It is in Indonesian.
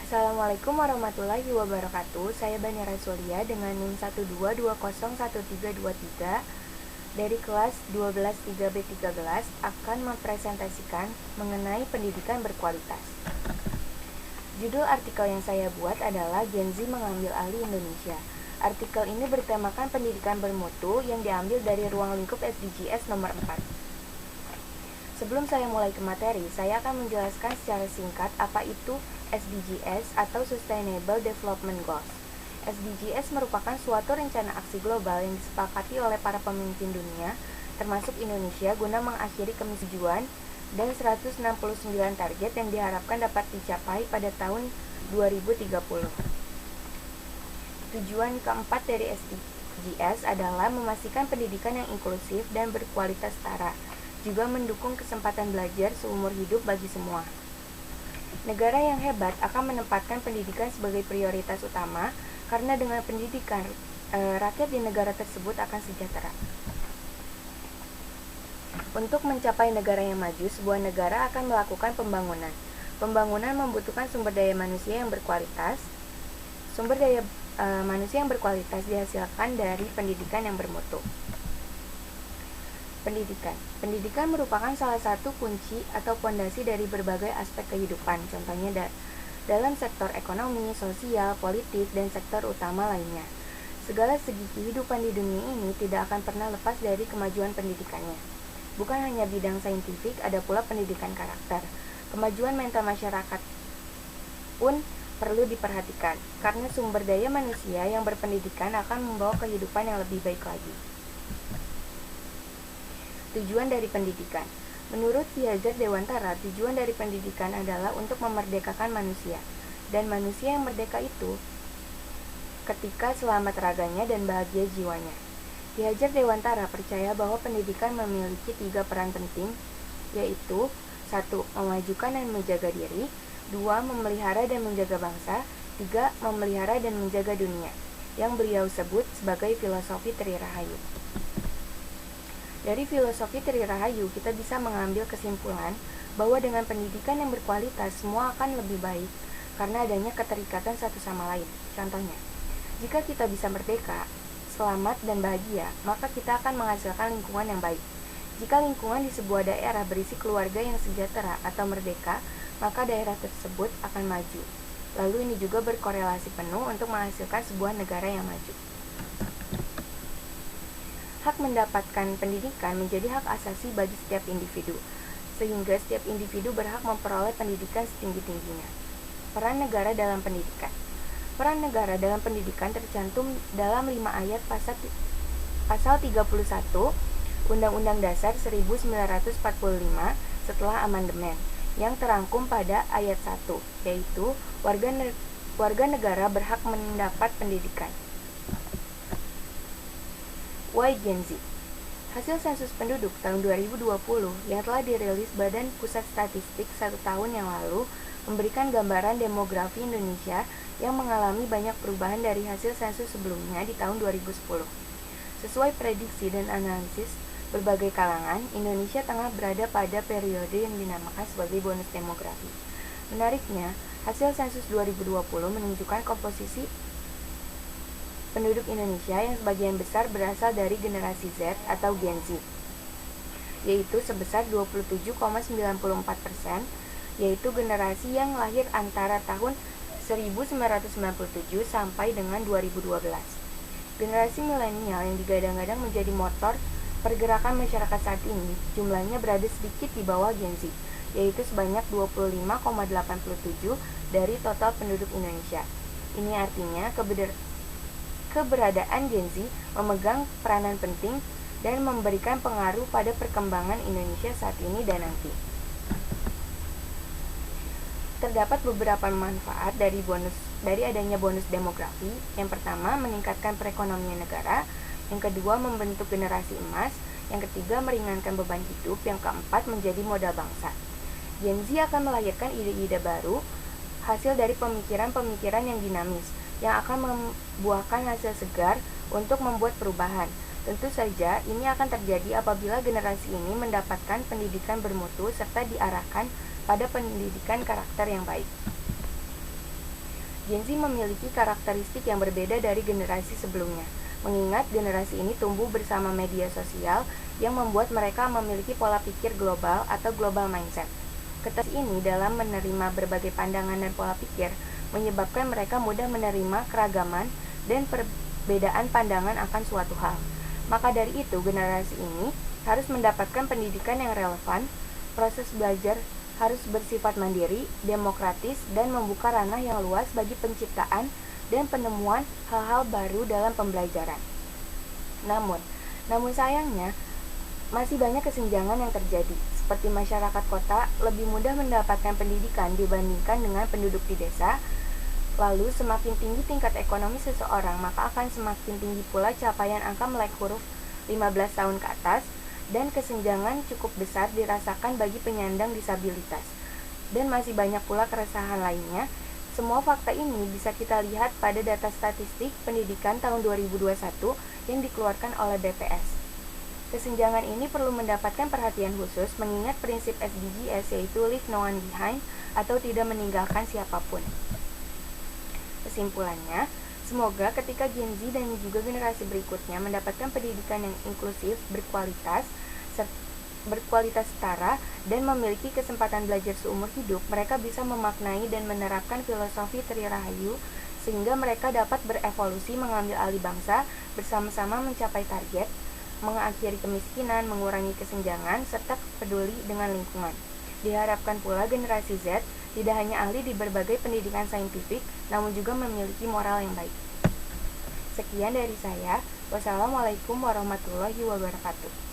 Assalamualaikum warahmatullahi wabarakatuh. Saya Bani Rasulia dengan NIM 122011323 dari kelas 12 3B13 akan mempresentasikan mengenai pendidikan berkualitas. Judul artikel yang saya buat adalah Gen Z mengambil alih Indonesia. Artikel ini bertemakan pendidikan bermutu yang diambil dari ruang lingkup SDGs nomor 4. Sebelum saya mulai ke materi, saya akan menjelaskan secara singkat apa itu SDGs atau Sustainable Development Goals. SDGs merupakan suatu rencana aksi global yang disepakati oleh para pemimpin dunia, termasuk Indonesia, guna mengakhiri kemiskinan dan 169 target yang diharapkan dapat dicapai pada tahun 2030. Tujuan keempat dari SDGs adalah memastikan pendidikan yang inklusif dan berkualitas setara, juga mendukung kesempatan belajar seumur hidup bagi semua. Negara yang hebat akan menempatkan pendidikan sebagai prioritas utama, karena dengan pendidikan, rakyat di negara tersebut akan sejahtera. Untuk mencapai negara yang maju, sebuah negara akan melakukan pembangunan. Pembangunan membutuhkan sumber daya manusia yang berkualitas. Sumber daya manusia yang berkualitas dihasilkan dari pendidikan yang bermutu. Pendidikan merupakan salah satu kunci atau fondasi dari berbagai aspek kehidupan, contohnya dalam sektor ekonomi, sosial, politik, dan sektor utama lainnya. Segala segi kehidupan di dunia ini tidak akan pernah lepas dari kemajuan pendidikannya. Bukan hanya bidang saintifik, ada pula pendidikan karakter. Kemajuan mental masyarakat pun perlu diperhatikan, karena sumber daya manusia yang berpendidikan akan membawa kehidupan yang lebih baik lagi. Tujuan dari pendidikan. Menurut Ki Hajar Dewantara, tujuan dari pendidikan adalah untuk memerdekakan manusia. Dan manusia yang merdeka itu ketika selamat raganya dan bahagia jiwanya. Ki Hajar Dewantara percaya bahwa pendidikan memiliki 3 peran penting, yaitu 1. Memajukan dan menjaga diri, 2. Memelihara dan menjaga bangsa, 3. Memelihara dan menjaga dunia, yang beliau sebut sebagai filosofi Tri Rahayu. Dari filosofi Tri Rahayu, kita bisa mengambil kesimpulan bahwa dengan pendidikan yang berkualitas, semua akan lebih baik karena adanya keterikatan satu sama lain. Contohnya, jika kita bisa merdeka, selamat, dan bahagia, maka kita akan menghasilkan lingkungan yang baik. Jika lingkungan di sebuah daerah berisi keluarga yang sejahtera atau merdeka, maka daerah tersebut akan maju. Lalu ini juga berkorelasi penuh untuk menghasilkan sebuah negara yang maju. Hak mendapatkan pendidikan menjadi hak asasi bagi setiap individu, sehingga setiap individu berhak memperoleh pendidikan setinggi-tingginya. Peran negara dalam pendidikan. Peran negara dalam pendidikan tercantum dalam 5 ayat pasal 31 Undang-Undang Dasar 1945 setelah amandemen, yang terangkum pada ayat 1, yaitu warga negara berhak mendapat pendidikan. Why Gen Z? Hasil sensus penduduk tahun 2020 yang telah dirilis Badan Pusat Statistik 1 tahun yang lalu memberikan gambaran demografi Indonesia yang mengalami banyak perubahan dari hasil sensus sebelumnya di tahun 2010. Sesuai prediksi dan analisis berbagai kalangan, Indonesia tengah berada pada periode yang dinamakan sebagai bonus demografi. Menariknya, hasil sensus 2020 menunjukkan komposisi penduduk Indonesia yang sebagian besar berasal dari generasi Z atau Gen Z, yaitu sebesar 27,94%, yaitu generasi yang lahir antara tahun 1997 sampai dengan 2012. Generasi milenial yang digadang-gadang menjadi motor pergerakan masyarakat saat ini, jumlahnya berada sedikit di bawah Gen Z, yaitu sebanyak 25,87 dari total penduduk Indonesia. Ini artinya keberadaan Gen Z memegang peranan penting dan memberikan pengaruh pada perkembangan Indonesia saat ini dan nanti. Terdapat beberapa manfaat dari adanya bonus demografi. Yang pertama, meningkatkan perekonomian negara. Yang kedua, membentuk generasi emas. Yang ketiga, meringankan beban hidup. Yang keempat, menjadi modal bangsa. Gen Z akan melahirkan ide-ide baru, hasil dari pemikiran-pemikiran yang dinamis, yang akan membuahkan hasil segar untuk membuat perubahan. Tentu saja ini akan terjadi apabila generasi ini mendapatkan pendidikan bermutu serta diarahkan pada pendidikan karakter yang baik. Gen Z memiliki karakteristik yang berbeda dari generasi sebelumnya, mengingat generasi ini tumbuh bersama media sosial yang membuat mereka memiliki pola pikir global atau global mindset. Keterbatasan ini dalam menerima berbagai pandangan dan pola pikir menyebabkan mereka mudah menerima keragaman dan perbedaan pandangan akan suatu hal. Maka dari itu, generasi ini harus mendapatkan pendidikan yang relevan, proses belajar harus bersifat mandiri, demokratis, dan membuka ranah yang luas bagi penciptaan dan penemuan hal-hal baru dalam pembelajaran. Namun sayangnya, masih banyak kesenjangan yang terjadi, seperti masyarakat kota lebih mudah mendapatkan pendidikan dibandingkan dengan penduduk di desa. Lalu, semakin tinggi tingkat ekonomi seseorang, maka akan semakin tinggi pula capaian angka melek huruf 15 tahun ke atas, dan kesenjangan cukup besar dirasakan bagi penyandang disabilitas. Dan masih banyak pula keresahan lainnya. Semua fakta ini bisa kita lihat pada data statistik pendidikan tahun 2021 yang dikeluarkan oleh BPS. Kesenjangan ini perlu mendapatkan perhatian khusus mengingat prinsip SDGs, yaitu leave no one behind atau tidak meninggalkan siapapun. Kesimpulannya, semoga ketika Gen Z dan juga generasi berikutnya mendapatkan pendidikan yang inklusif, berkualitas setara, dan memiliki kesempatan belajar seumur hidup, mereka bisa memaknai dan menerapkan filosofi Tri Rahayu sehingga mereka dapat berevolusi mengambil alih bangsa, bersama-sama mencapai target, mengakhiri kemiskinan, mengurangi kesenjangan, serta peduli dengan lingkungan. Diharapkan pula generasi Z tidak hanya ahli di berbagai pendidikan saintifik, namun juga memiliki moral yang baik. Sekian dari saya. Wassalamualaikum warahmatullahi wabarakatuh.